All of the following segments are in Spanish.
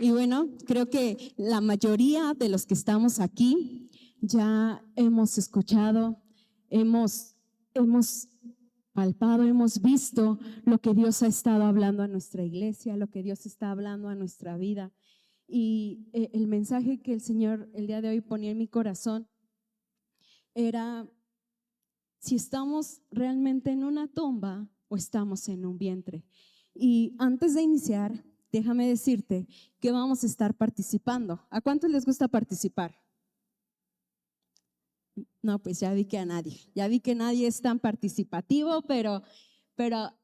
Y bueno, creo que la mayoría de los que estamos aquí ya hemos escuchado, hemos palpado, hemos visto lo que Dios ha estado hablando a nuestra iglesia, lo que Dios está hablando a nuestra vida. Y el mensaje que el Señor el día de hoy ponía en mi corazón era si estamos realmente en una tumba o estamos en un vientre. Y antes de iniciar, déjame decirte que vamos a estar participando. ¿A cuántos les gusta participar? No, pues ya vi que a nadie. Ya vi que nadie es tan participativo, pero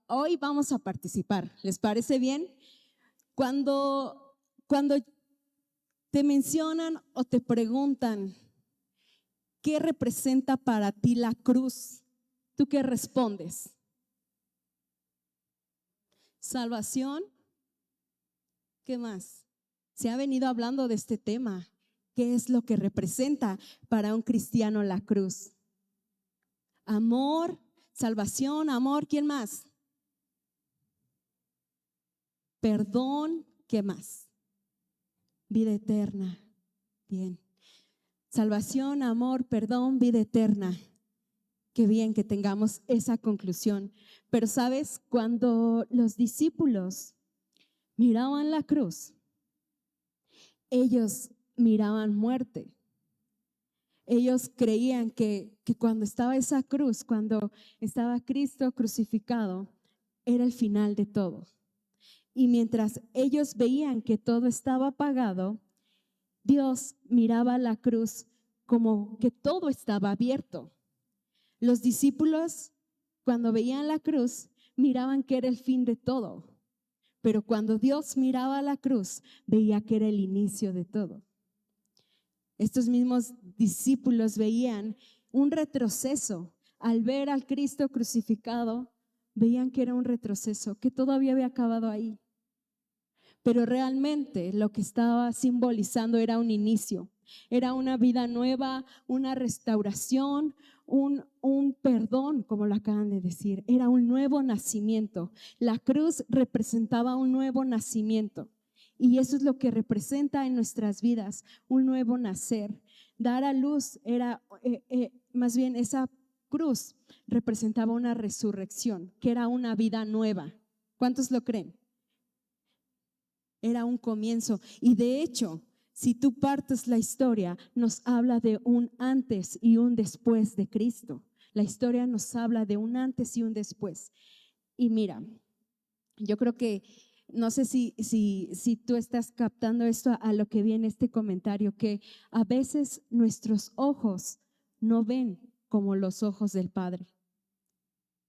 hoy vamos a participar. ¿Les parece bien? Cuando te mencionan o te preguntan ¿qué representa para ti la cruz? ¿Tú qué respondes? Salvación. ¿Qué más? Se ha venido hablando de este tema. ¿Qué es lo que representa para un cristiano la cruz? Amor, salvación, amor. ¿Quién más? Perdón. ¿Qué más? Vida eterna. Bien. Salvación, amor, perdón, vida eterna. Qué bien que tengamos esa conclusión. Pero ¿sabes? Cuando los discípulos miraban la cruz, ellos miraban muerte. Ellos creían que cuando estaba esa cruz, cuando estaba Cristo crucificado, era el final de todo. Y mientras ellos veían que todo estaba apagado, Dios miraba la cruz como que todo estaba abierto. Los discípulos, cuando veían la cruz, miraban que era el fin de todo. Pero cuando Dios miraba la cruz, veía que era el inicio de todo. Estos mismos discípulos veían un retroceso. Al ver al Cristo crucificado, veían que era un retroceso, que todavía había acabado ahí. Pero realmente lo que estaba simbolizando era un inicio, era una vida nueva, una restauración, un perdón, como lo acaban de decir, era un nuevo nacimiento. La cruz representaba un nuevo nacimiento y eso es lo que representa en nuestras vidas, un nuevo nacer. Dar a luz era, más bien esa cruz representaba una resurrección, que era una vida nueva. ¿Cuántos lo creen? Era un comienzo y de hecho, si tú partes la historia, nos habla de un antes y un después de Cristo. La historia nos habla de un antes y un después. Y mira, yo creo que, no sé si tú estás captando esto a lo que viene este comentario, que a veces nuestros ojos no ven como los ojos del Padre.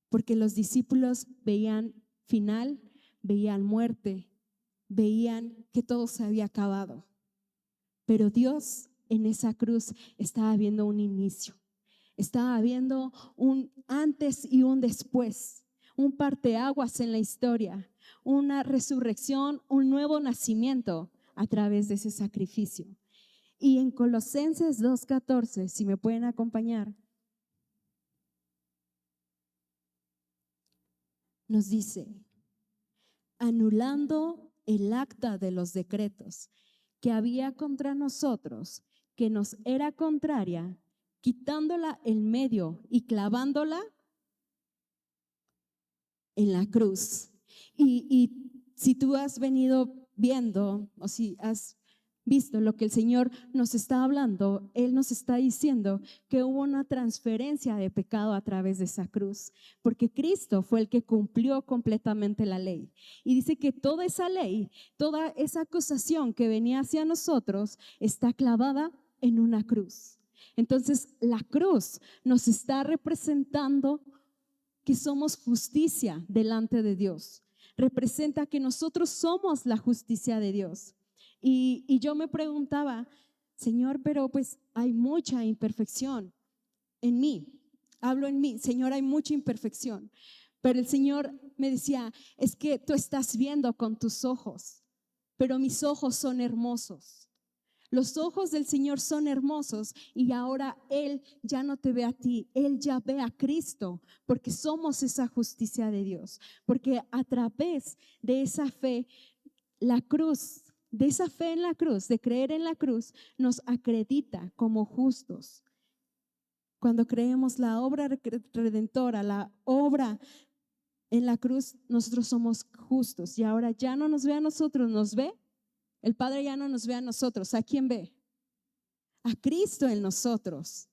Porque los discípulos veían final, veían muerte, veían que todo se había acabado. Pero Dios en esa cruz estaba viendo un inicio, estaba viendo un antes y un después, un parteaguas en la historia, una resurrección, un nuevo nacimiento a través de ese sacrificio. Y en Colosenses 2:14, si me pueden acompañar, nos dice, anulando el acta de los decretos que había contra nosotros, que nos era contraria, quitándola en medio y clavándola en la cruz. Y si tú has venido viendo o si has visto lo que el Señor nos está hablando, Él nos está diciendo que hubo una transferencia de pecado a través de esa cruz, porque Cristo fue el que cumplió completamente la ley. Y dice que toda esa ley, toda esa acusación que venía hacia nosotros está clavada en una cruz. Entonces la cruz nos está representando que somos justicia delante de Dios. Representa que nosotros somos la justicia de Dios. Y yo me preguntaba, Señor, pero pues hay mucha imperfección en mí. Hablo en mí, Señor, hay mucha imperfección. Pero el Señor me decía, es que tú estás viendo con tus ojos, pero mis ojos son hermosos. Los ojos del Señor son hermosos y ahora Él ya no te ve a ti, Él ya ve a Cristo, porque somos esa justicia de Dios, porque a través de esa fe, la cruz de esa fe en la cruz, de creer en la cruz, nos acredita como justos. Cuando creemos la obra redentora, la obra en la cruz, nosotros somos justos. Y ahora ya no nos ve a nosotros, nos ve. El Padre ya no nos ve a nosotros. ¿A quién ve? A Cristo en nosotros.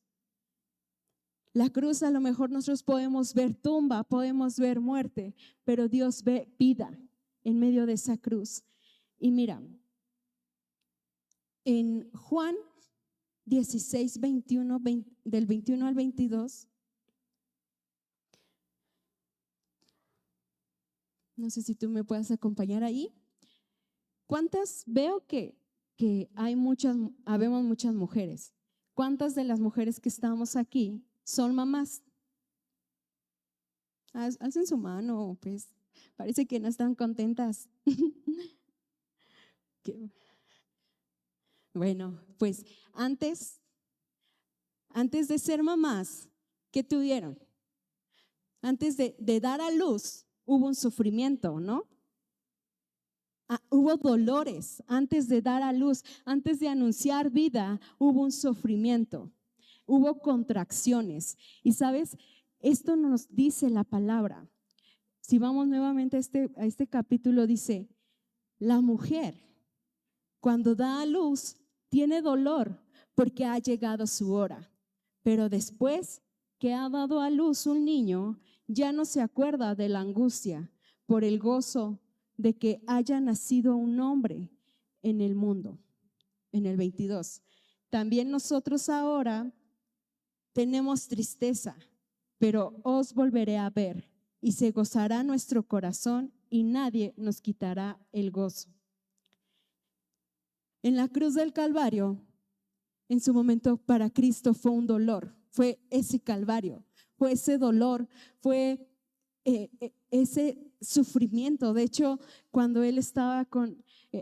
La cruz, a lo mejor nosotros podemos ver tumba, podemos ver muerte, pero Dios ve vida en medio de esa cruz. Y mira, en Juan 16, 21, del 21 al 22, no sé si tú me puedes acompañar ahí. ¿Cuántas? Veo que habemos muchas mujeres. ¿Cuántas de las mujeres que estamos aquí son mamás? Alcen su mano, pues parece que no están contentas. Bueno, pues antes de ser mamás, ¿qué tuvieron? Antes de dar a luz, hubo un sufrimiento, ¿no? Hubo dolores antes de dar a luz, antes de anunciar vida, hubo un sufrimiento, hubo contracciones. Y sabes, esto nos dice la palabra. Si vamos nuevamente a este capítulo, dice, la mujer cuando da a luz tiene dolor porque ha llegado su hora, pero después que ha dado a luz un niño, ya no se acuerda de la angustia por el gozo de que haya nacido un hombre en el mundo. En el 22. También nosotros ahora tenemos tristeza, pero os volveré a ver y se gozará nuestro corazón y nadie nos quitará el gozo. En la cruz del Calvario, en su momento para Cristo fue un dolor, fue ese Calvario, fue ese dolor, fue ese sufrimiento. De hecho, cuando él estaba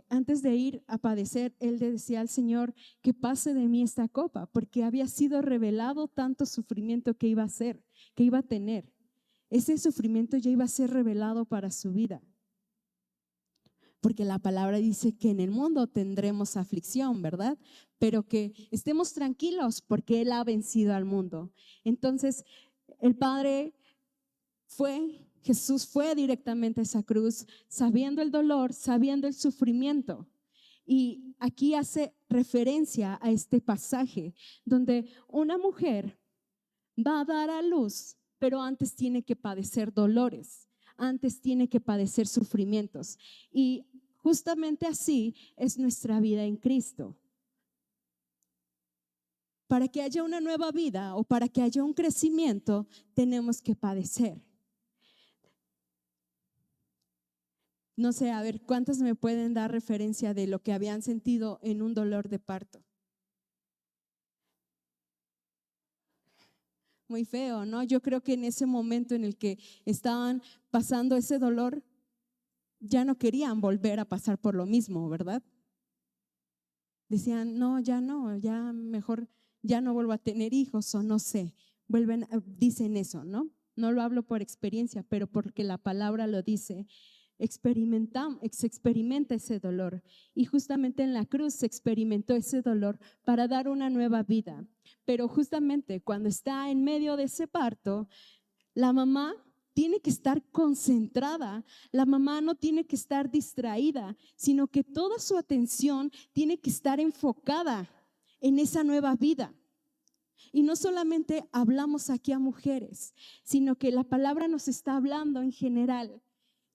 antes de ir a padecer, él le decía al Señor que pase de mí esta copa, porque había sido revelado tanto sufrimiento que iba a ser, que iba a tener. Ese sufrimiento ya iba a ser revelado para su vida. Porque la palabra dice que en el mundo tendremos aflicción, ¿verdad? Pero que estemos tranquilos porque Él ha vencido al mundo. Entonces, Jesús fue directamente a esa cruz, sabiendo el dolor, sabiendo el sufrimiento. Y aquí hace referencia a este pasaje donde una mujer va a dar a luz, pero antes tiene que padecer dolores, antes tiene que padecer sufrimientos. Y justamente así es nuestra vida en Cristo. Para que haya una nueva vida o para que haya un crecimiento, tenemos que padecer. No sé, a ver, ¿cuántas me pueden dar referencia de lo que habían sentido en un dolor de parto? Muy feo, ¿no? Yo creo que en ese momento en el que estaban pasando ese dolor, ya no querían volver a pasar por lo mismo, ¿verdad? Decían, no, ya mejor, ya no vuelvo a tener hijos o no sé, dicen eso, ¿no? No lo hablo por experiencia, pero porque la palabra lo dice. Se experimenta ese dolor y justamente en la cruz se experimentó ese dolor para dar una nueva vida. Pero justamente cuando está en medio de ese parto, la mamá tiene que estar concentrada, la mamá no tiene que estar distraída, sino que toda su atención tiene que estar enfocada en esa nueva vida. Y no solamente hablamos aquí a mujeres, sino que la palabra nos está hablando en general,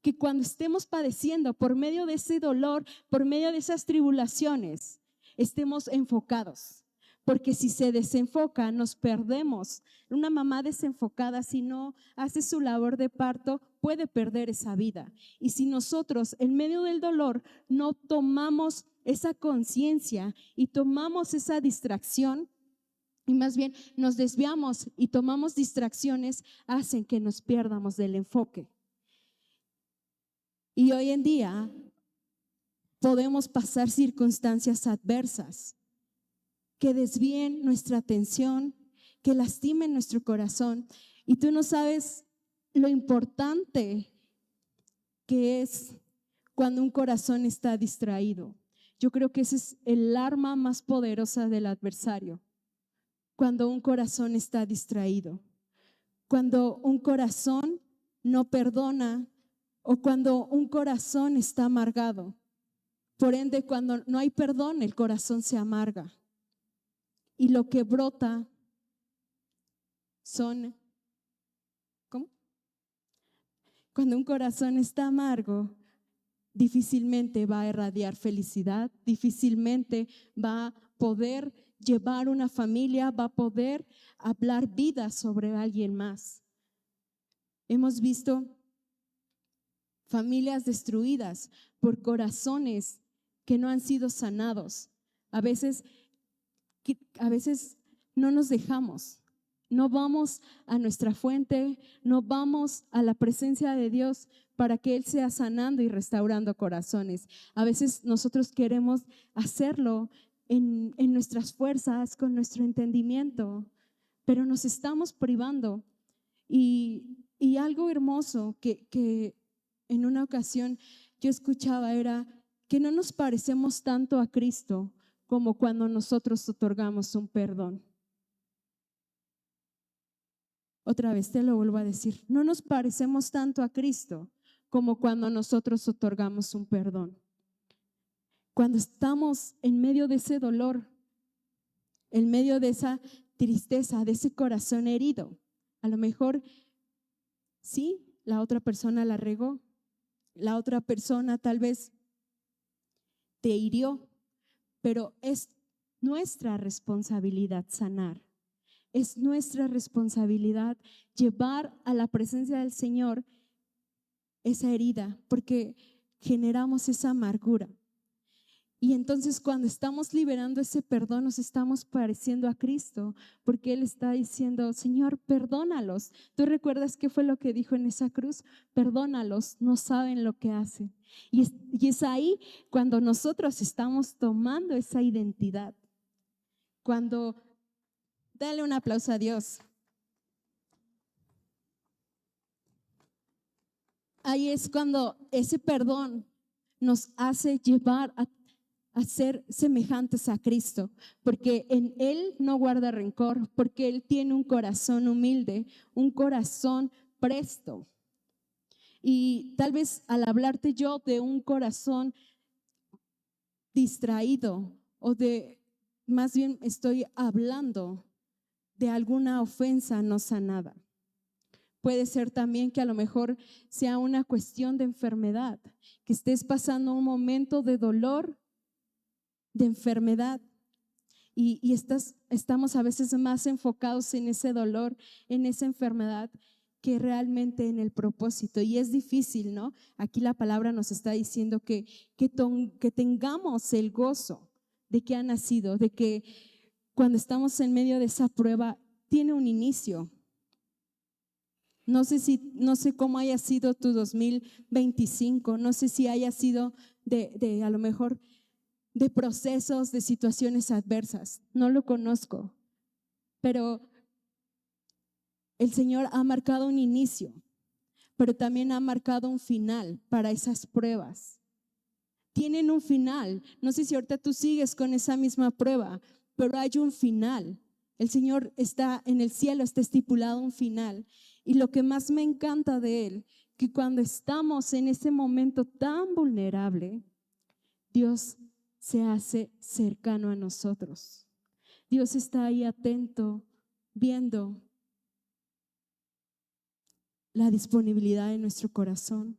que cuando estemos padeciendo por medio de ese dolor, por medio de esas tribulaciones, estemos enfocados. Porque si se desenfoca, nos perdemos. Una mamá desenfocada, si no hace su labor de parto, puede perder esa vida. Y si nosotros, en medio del dolor, no tomamos esa conciencia y tomamos esa distracción, y más bien nos desviamos y tomamos distracciones, hacen que nos pierdamos del enfoque. Y hoy en día podemos pasar circunstancias adversas que desvíen nuestra atención, que lastimen nuestro corazón. Y tú no sabes lo importante que es cuando un corazón está distraído. Yo creo que ese es el arma más poderosa del adversario. Cuando un corazón está distraído, cuando un corazón no perdona o cuando un corazón está amargado. Por ende, cuando no hay perdón, el corazón se amarga. Y lo que brota son, ¿cómo? Cuando un corazón está amargo, difícilmente va a irradiar felicidad, difícilmente va a poder llevar una familia, va a poder hablar vida sobre alguien más. Hemos visto familias destruidas por corazones que no han sido sanados. A veces no nos dejamos, no vamos a nuestra fuente, no vamos a la presencia de Dios para que Él sea sanando y restaurando corazones. A veces nosotros queremos hacerlo en nuestras fuerzas, con nuestro entendimiento, pero nos estamos privando. Y algo hermoso que en una ocasión yo escuchaba era que no nos parecemos tanto a Cristo como cuando nosotros otorgamos un perdón. Otra vez te lo vuelvo a decir, no nos parecemos tanto a Cristo como cuando nosotros otorgamos un perdón. Cuando estamos en medio de ese dolor, en medio de esa tristeza, de ese corazón herido, a lo mejor sí, la otra persona la regó, la otra persona tal vez te hirió, pero es nuestra responsabilidad sanar. Es nuestra responsabilidad llevar a la presencia del Señor esa herida, porque generamos esa amargura. Y entonces cuando estamos liberando ese perdón, nos estamos pareciendo a Cristo, porque Él está diciendo, Señor, perdónalos. ¿Tú recuerdas qué fue lo que dijo en esa cruz? Perdónalos, no saben lo que hacen. Y es ahí cuando nosotros estamos tomando esa identidad. Cuando, dale un aplauso a Dios. Ahí es cuando ese perdón nos hace llevar a ser semejantes a Cristo, porque en Él no guarda rencor, porque Él tiene un corazón humilde, un corazón presto. Y tal vez al hablarte yo de un corazón distraído o más bien estoy hablando de alguna ofensa no sanada. Puede ser también que a lo mejor sea una cuestión de enfermedad, que estés pasando un momento de dolor, de enfermedad y estamos a veces más enfocados en ese dolor, en esa enfermedad, que realmente en el propósito. Y es difícil, ¿no? Aquí la palabra nos está diciendo que tengamos el gozo de que ha nacido, de que cuando estamos en medio de esa prueba tiene un inicio. No sé cómo haya sido tu 2025, no sé si haya sido de a lo mejor de procesos, de situaciones adversas. No lo conozco, pero el Señor ha marcado un inicio, pero también ha marcado un final para esas pruebas. Tienen un final. No sé si ahorita tú sigues con esa misma prueba, pero hay un final. El Señor está en el cielo, está estipulado un final. Y lo que más me encanta de Él, que cuando estamos en ese momento tan vulnerable, Dios se hace cercano a nosotros. Dios está ahí atento, viendo la disponibilidad de nuestro corazón,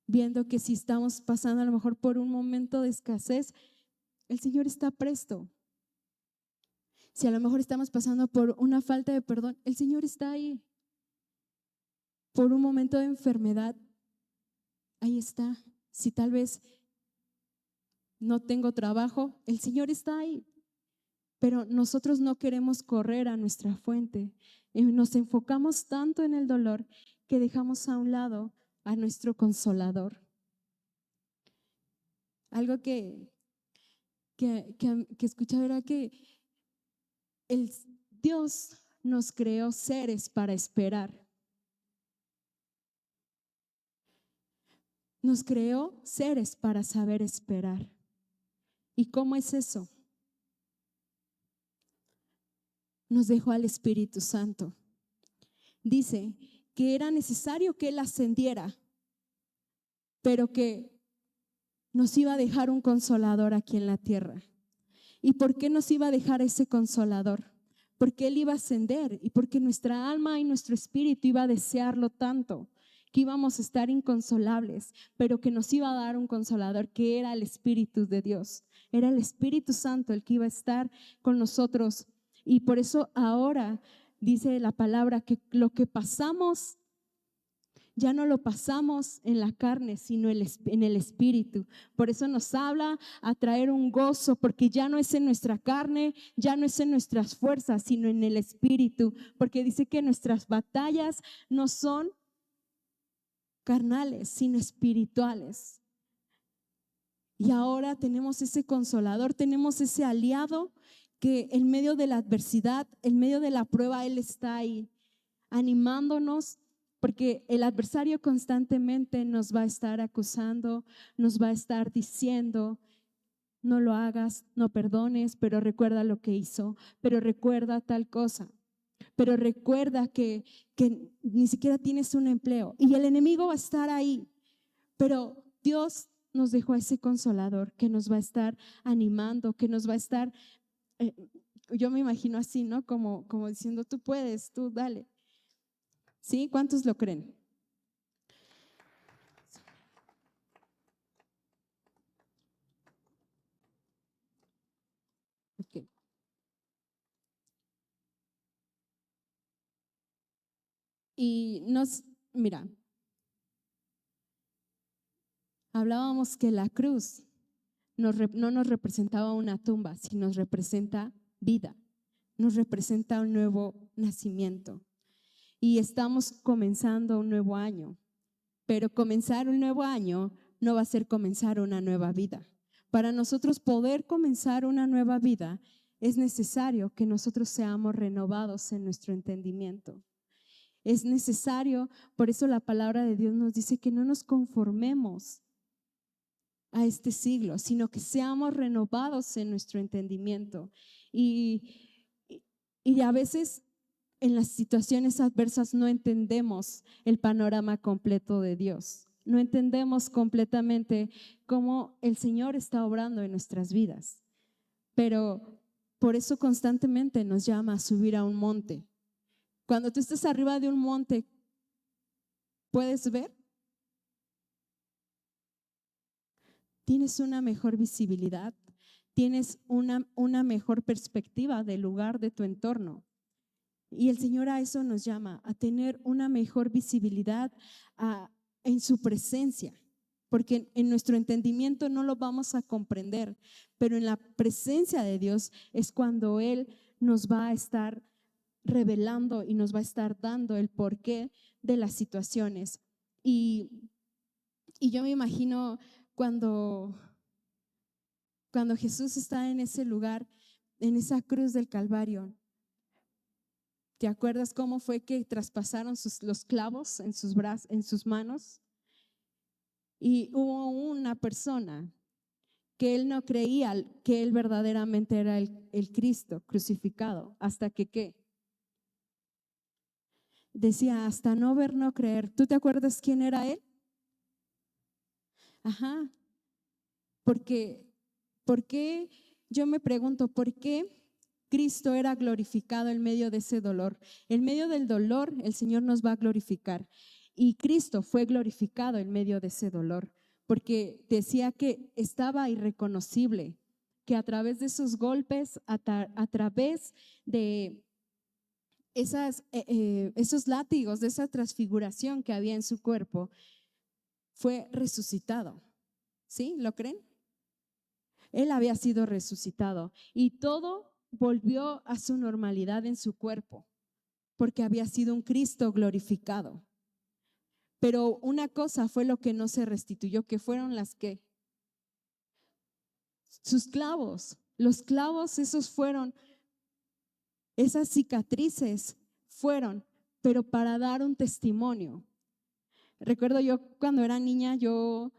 viendo que si estamos pasando a lo mejor por un momento de escasez, el Señor está presto. Si a lo mejor estamos pasando por una falta de perdón, el Señor está ahí. Por un momento de enfermedad, ahí está. Si tal vez no tengo trabajo, el Señor está ahí. Pero nosotros no queremos correr a nuestra fuente. Nos enfocamos tanto en el dolor que dejamos a un lado a nuestro consolador. Algo que escuchaba era que Dios nos creó seres para esperar. Nos creó seres para saber esperar. ¿Y cómo es eso? Nos dejó al Espíritu Santo. Dice que era necesario que Él ascendiera, pero que nos iba a dejar un consolador aquí en la tierra. ¿Y por qué nos iba a dejar ese consolador? Porque Él iba a ascender y porque nuestra alma y nuestro espíritu iba a desearlo tanto, que íbamos a estar inconsolables, pero que nos iba a dar un consolador que era el Espíritu de Dios. Era el Espíritu Santo el que iba a estar con nosotros. Y por eso ahora dice la palabra que lo que pasamos ya no lo pasamos en la carne, sino en el Espíritu. Por eso nos habla a traer un gozo, porque ya no es en nuestra carne, ya no es en nuestras fuerzas, sino en el Espíritu. Porque dice que nuestras batallas no son carnales, sino espirituales. Y ahora tenemos ese consolador, tenemos ese aliado que en medio de la adversidad, en medio de la prueba, Él está ahí animándonos, porque el adversario constantemente nos va a estar acusando, nos va a estar diciendo: no lo hagas, no perdones, pero recuerda lo que hizo, pero recuerda tal cosa, pero recuerda que ni siquiera tienes un empleo. Y el enemigo va a estar ahí, pero Dios nos dejó a ese consolador que nos va a estar animando, que nos va a estar, yo me imagino así, ¿no? Como diciendo: tú puedes, tú dale. ¿Sí? ¿Cuántos lo creen? Okay. Y mira, hablábamos que la cruz no nos representaba una tumba, sino nos representa vida, nos representa un nuevo nacimiento. Y estamos comenzando un nuevo año, pero comenzar un nuevo año no va a ser comenzar una nueva vida. Para nosotros poder comenzar una nueva vida, es necesario que nosotros seamos renovados en nuestro entendimiento. Es necesario, por eso la palabra de Dios nos dice que no nos conformemos a este siglo, sino que seamos renovados en nuestro entendimiento. Y a veces en las situaciones adversas no entendemos el panorama completo de Dios. No entendemos completamente cómo el Señor está obrando en nuestras vidas. Pero por eso constantemente nos llama a subir a un monte. Cuando tú estás arriba de un monte, ¿puedes ver? Tienes una mejor visibilidad, tienes una mejor perspectiva del lugar, de tu entorno. Y el Señor a eso nos llama, a tener una mejor visibilidad en su presencia, porque en nuestro entendimiento no lo vamos a comprender, pero en la presencia de Dios es cuando Él nos va a estar revelando y nos va a estar dando el porqué de las situaciones. Y yo me imagino cuando Jesús está en ese lugar, en esa cruz del Calvario. ¿Te acuerdas cómo fue que traspasaron los clavos en sus manos? Y hubo una persona que él no creía que él verdaderamente era el Cristo crucificado, hasta que ¿qué? Decía: hasta no ver, no creer. ¿Tú te acuerdas quién era él? Ajá. ¿Por qué? Yo me pregunto, ¿por qué Cristo era glorificado en medio de ese dolor? En medio del dolor, el Señor nos va a glorificar. Y Cristo fue glorificado en medio de ese dolor, porque decía que estaba irreconocible, que a través de esos golpes, a través de esos látigos, de esa transfiguración que había en su cuerpo, fue resucitado. ¿Sí? ¿Lo creen? Él había sido resucitado y todo volvió a su normalidad en su cuerpo, porque había sido un Cristo glorificado. Pero una cosa fue lo que no se restituyó, que fueron sus clavos. Los clavos esos fueron, esas cicatrices fueron, pero para dar un testimonio. Recuerdo yo cuando era niña, yo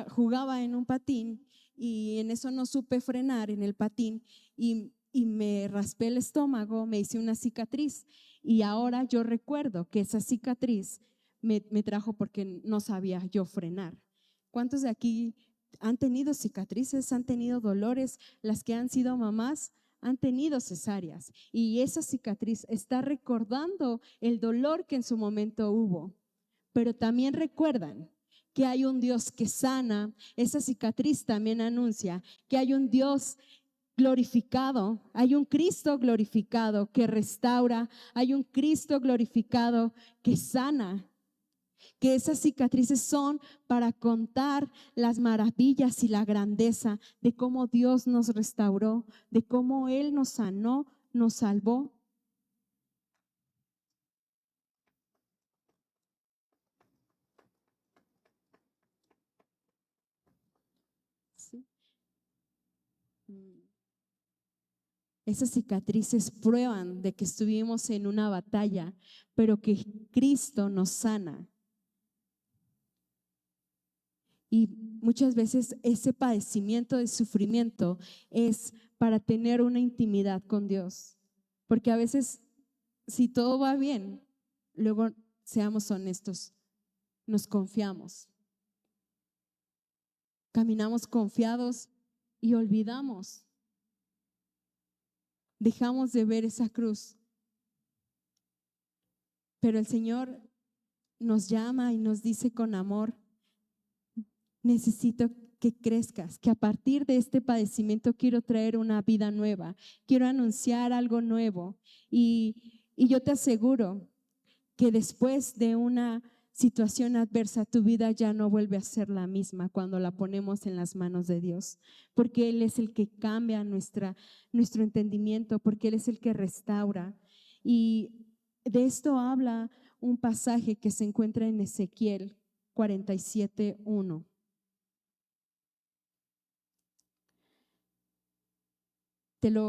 jugaba en un patín y en eso no supe frenar en el patín y me raspé el estómago, me hice una cicatriz y ahora yo recuerdo que esa cicatriz me trajo porque no sabía yo frenar. ¿Cuántos de aquí han tenido cicatrices, han tenido dolores? Las que han sido mamás han tenido cesáreas y esa cicatriz está recordando el dolor que en su momento hubo, pero también recuerdan que hay un Dios que sana. Esa cicatriz también anuncia que hay un Dios glorificado, hay un Cristo glorificado que restaura, hay un Cristo glorificado que sana, que esas cicatrices son para contar las maravillas y la grandeza de cómo Dios nos restauró, de cómo Él nos sanó, nos salvó. ¿Sí? Esas cicatrices prueban de que estuvimos en una batalla, pero que Cristo nos sana. Y muchas veces ese padecimiento de sufrimiento es para tener una intimidad con Dios. Porque a veces, si todo va bien, luego, seamos honestos, nos confiamos. Caminamos confiados y olvidamos. Dejamos de ver esa cruz. Pero el Señor nos llama y nos dice con amor: necesito que crezcas, que a partir de este padecimiento quiero traer una vida nueva, quiero anunciar algo nuevo. Y yo te aseguro que después de una situación adversa, tu vida ya no vuelve a ser la misma cuando la ponemos en las manos de Dios, porque Él es el que cambia nuestro entendimiento, porque Él es el que restaura. Y de esto habla un pasaje que se encuentra en Ezequiel 47:1.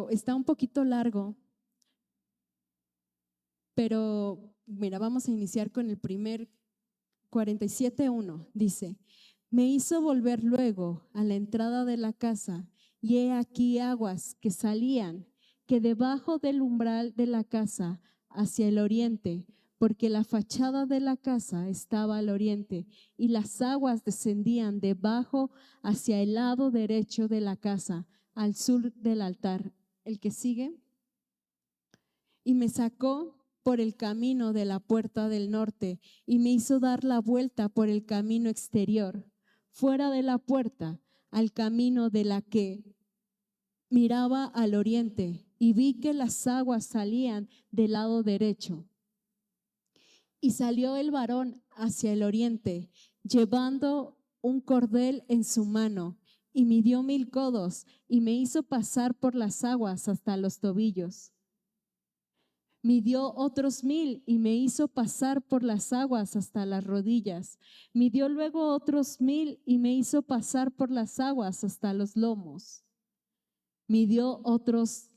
Está un poquito largo, pero mira, vamos a iniciar con el primer 47:1. Dice: me hizo volver luego a la entrada de la casa, y he aquí aguas que salían, que debajo del umbral de la casa hacia el oriente, porque la fachada de la casa estaba al oriente, y las aguas descendían debajo hacia el lado derecho de la casa, al sur del altar. El que sigue. Y me sacó por el camino de la puerta del norte y me hizo dar la vuelta por el camino exterior, fuera de la puerta, al camino de la que miraba al oriente, y vi que las aguas salían del lado derecho. Y salió el varón hacia el oriente, llevando un cordel en su mano, y midió 1000 codos, y me hizo pasar por las aguas hasta los tobillos. Midió otros 1000 y me hizo pasar por las aguas hasta las rodillas. Midió luego otros 1000 y me hizo pasar por las aguas hasta los lomos. Midió otros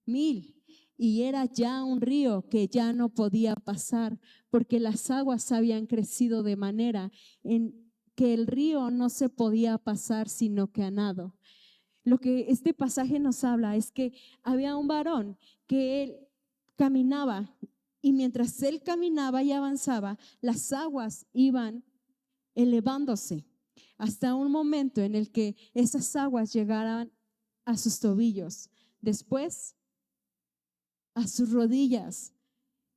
1000 y era ya un río que ya no podía pasar, porque las aguas habían crecido de manera en que el río no se podía pasar sino que a nado. Lo que este pasaje nos habla es que había un varón que él caminaba, y mientras él caminaba y avanzaba, las aguas iban elevándose hasta un momento en el que esas aguas llegaran a sus tobillos, después a sus rodillas,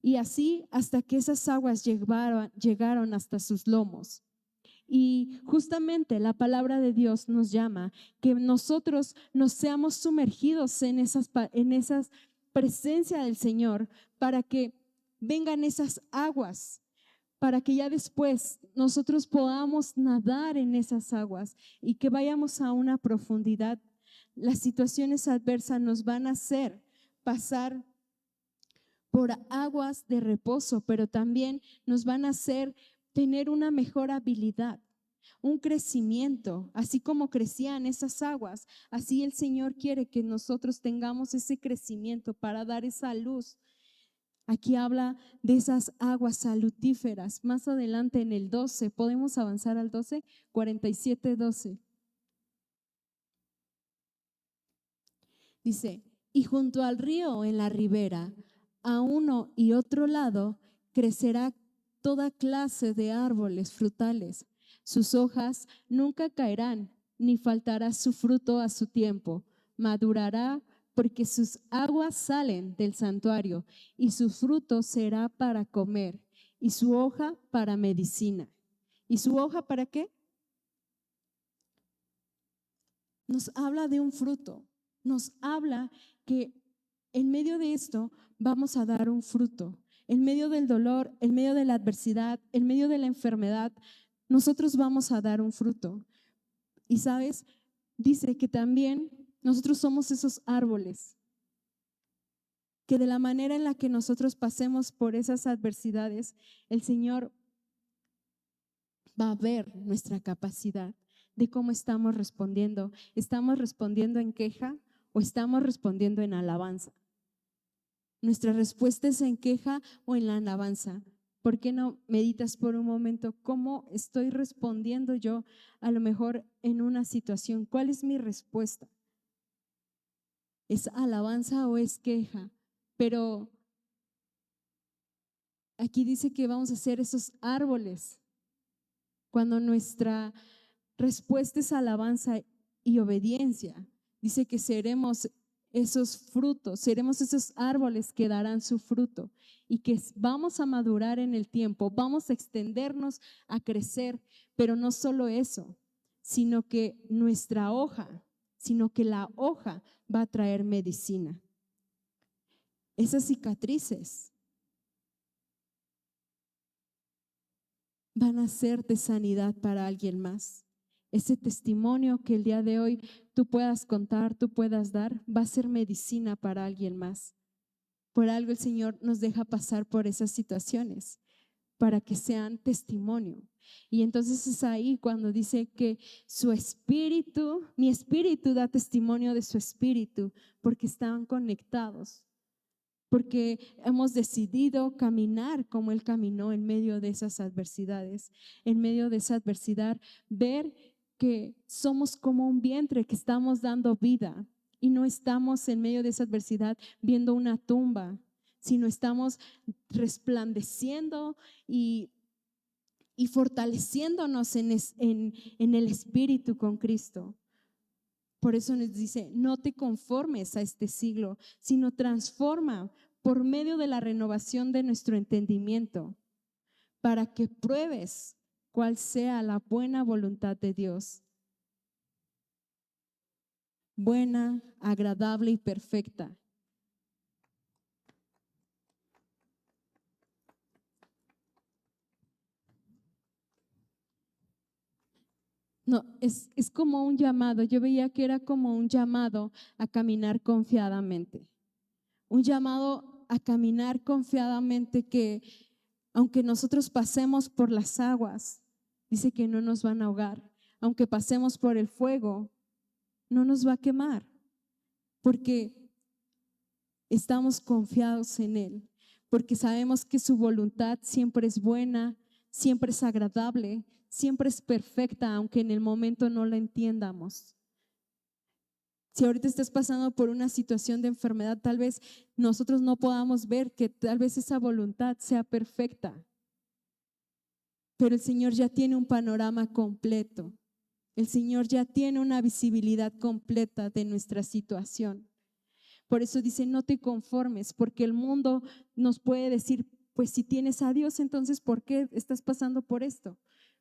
y así hasta que esas aguas llegaron hasta sus lomos. Y justamente la palabra de Dios nos llama que nosotros nos seamos sumergidos en esas presencia del Señor, para que vengan esas aguas, para que ya después nosotros podamos nadar en esas aguas y que vayamos a una profundidad. Las situaciones adversas nos van a hacer pasar por aguas de reposo, pero también nos van a hacer tener una mejor habilidad, un crecimiento. Así como crecían esas aguas, así el Señor quiere que nosotros tengamos ese crecimiento para dar esa luz Aquí habla de esas aguas salutíferas. Más adelante en el 12, podemos avanzar al 12, 47:12. Dice, y junto al río en la ribera, a uno y otro lado, crecerá toda clase de árboles frutales. Sus hojas nunca caerán, ni faltará su fruto a su tiempo. Madurará porque sus aguas salen del santuario, y su fruto será para comer, y su hoja para medicina. ¿Y su hoja para qué? Nos habla de un fruto, nos habla que en medio de esto vamos a dar un fruto. En medio del dolor, en medio de la adversidad, en medio de la enfermedad, nosotros vamos a dar un fruto. Y sabes, dice que también nosotros somos esos árboles, que de la manera en la que nosotros pasemos por esas adversidades, el Señor va a ver nuestra capacidad de cómo estamos respondiendo. ¿Estamos respondiendo en queja o estamos respondiendo en alabanza? Nuestra respuesta es en queja o en la alabanza. ¿Por qué no meditas por un momento cómo estoy respondiendo yo a lo mejor en una situación? ¿Cuál es mi respuesta? ¿Es alabanza o es queja? Pero aquí dice que vamos a ser esos árboles cuando nuestra respuesta es alabanza y obediencia. Dice que seremos esos frutos, seremos esos árboles que darán su fruto y que vamos a madurar en el tiempo, vamos a extendernos, a crecer, pero no solo eso, sino que nuestra hoja, sino que la hoja va a traer medicina. Esas cicatrices van a ser de sanidad para alguien más. Ese testimonio que el día de hoy tú puedas contar, tú puedas dar, va a ser medicina para alguien más. Por algo el Señor nos deja pasar por esas situaciones, para que sean testimonio. Y entonces es ahí cuando dice que su espíritu, mi espíritu da testimonio de su espíritu, porque estaban conectados. Porque hemos decidido caminar como Él caminó en medio de esas adversidades, en medio de esa adversidad, ver que somos como un vientre que estamos dando vida y no estamos en medio de esa adversidad viendo una tumba, sino estamos resplandeciendo y fortaleciéndonos en el Espíritu con Cristo. Por eso nos dice, no te conformes a este siglo, sino transforma por medio de la renovación de nuestro entendimiento, para que pruebes cuál sea la buena voluntad de Dios. Buena, agradable y perfecta. No, es como un llamado. Yo veía que era como un llamado a caminar confiadamente. Un llamado a caminar confiadamente que aunque nosotros pasemos por las aguas, dice que no nos van a ahogar. Aunque pasemos por el fuego, no nos va a quemar, porque estamos confiados en Él, porque sabemos que su voluntad siempre es buena, siempre es agradable, siempre es perfecta, aunque en el momento no la entiendamos. Si ahorita estás pasando por una situación de enfermedad, tal vez nosotros no podamos ver que tal vez esa voluntad sea perfecta, pero el Señor ya tiene un panorama completo. El Señor ya tiene una visibilidad completa de nuestra situación. Por eso dice, no te conformes, porque el mundo nos puede decir, pues si tienes a Dios, entonces ¿por qué estás pasando por esto?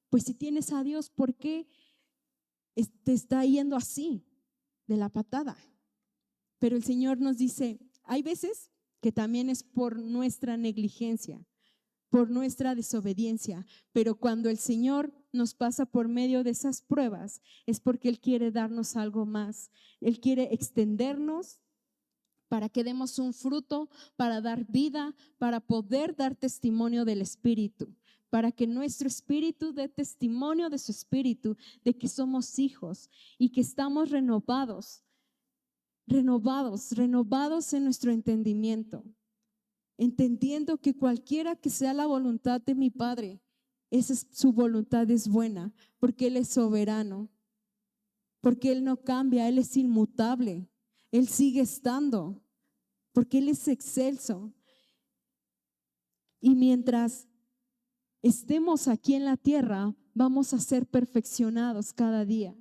Pues si tienes a Dios, ¿por qué te está yendo así, de la patada? Pero el Señor nos dice, hay veces que también es por nuestra negligencia, por nuestra desobediencia, pero cuando el Señor nos pasa por medio de esas pruebas, es porque Él quiere darnos algo más. Él quiere extendernos para que demos un fruto, para dar vida, para poder dar testimonio del Espíritu, para que nuestro espíritu dé testimonio de su espíritu, de que somos hijos y que estamos renovados en nuestro entendimiento. entendiendo que cualquiera que sea la voluntad de mi Padre, su voluntad es buena, porque Él es soberano, porque Él no cambia, Él es inmutable, Él sigue estando, porque Él es excelso. Y mientras estemos aquí en la tierra, vamos a ser perfeccionados cada día,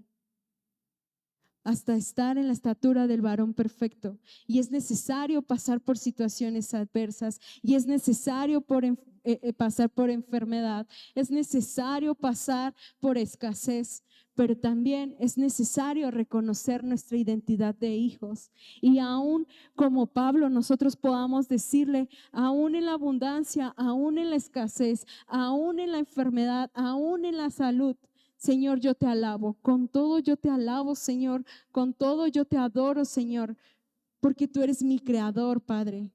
hasta estar en la estatura del varón perfecto. Y es necesario pasar por situaciones adversas, y es necesario pasar por enfermedad, es necesario pasar por escasez, pero también es necesario reconocer nuestra identidad de hijos. Y aún como Pablo, nosotros podamos decirle, aún en la abundancia, aún en la escasez, aún en la enfermedad, aún en la salud, Señor, yo te alabo, con todo yo te alabo, Señor, con todo yo te adoro, Señor, porque tú eres mi creador, Padre,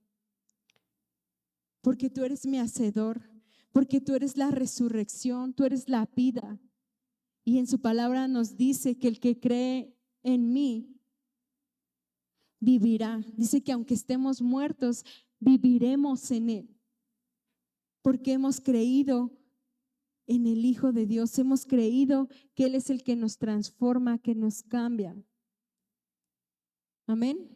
porque tú eres mi hacedor, porque tú eres la resurrección, tú eres la vida. Y en su palabra nos dice que el que cree en mí vivirá. Dice que aunque estemos muertos, viviremos en él, porque hemos creído en el Hijo de Dios, hemos creído que Él es el que nos transforma, que nos cambia. Amén.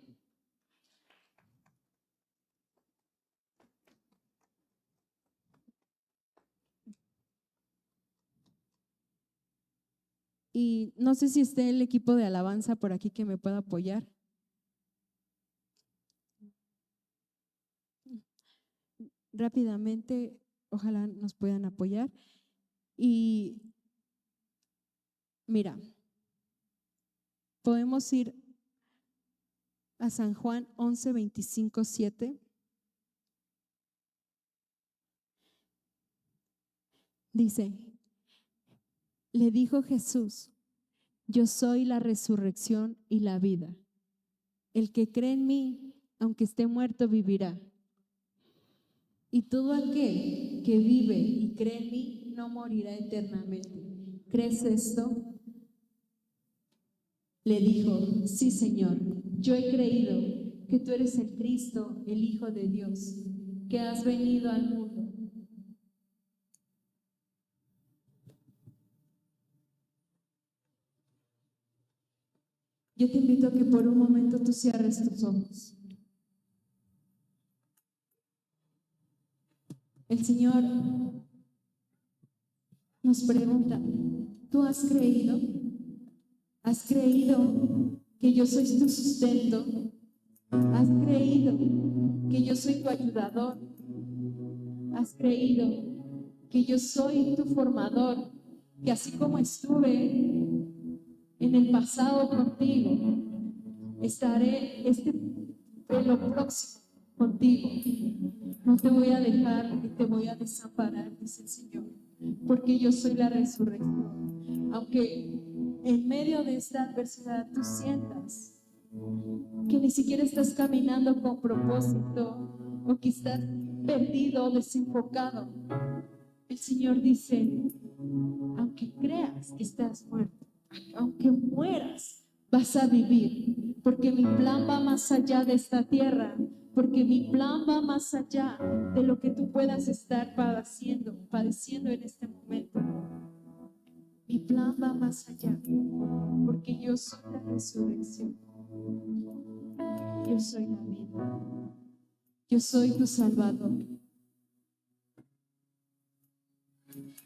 Y no sé si esté el equipo de alabanza por aquí que me pueda apoyar. Rápidamente, ojalá nos puedan apoyar. Y mira, podemos ir a San Juan 11, 25, 7. Dice, le dijo Jesús, yo soy la resurrección y la vida. El que cree en mí, aunque esté muerto, vivirá. Y todo aquel que vive y cree en mí no morirá eternamente. ¿Crees esto? Le dijo, sí, Señor, yo he creído que tú eres el Cristo, el Hijo de Dios, que has venido al mundo. Yo te invito a que por un momento tú cierres tus ojos. El Señor nos pregunta, ¿tú has creído? ¿Has creído que yo soy tu sustento? ¿Has creído que yo soy tu ayudador? ¿Has creído que yo soy tu formador? Que así como estuve en el pasado contigo, estaré en lo próximo contigo. No te voy a dejar ni te voy a desamparar, dice el Señor, porque yo soy la resurrección. Aunque en medio de esta adversidad tú sientas que ni siquiera estás caminando con propósito o que estás perdido o desenfocado, el Señor dice, aunque creas que estás muerto, aunque mueras, vas a vivir, porque mi plan va más allá de esta tierra, porque mi plan va más allá de lo que tú puedas estar padeciendo en este momento. Mi plan va más allá, porque yo soy la resurrección, yo soy la vida, yo soy tu Salvador.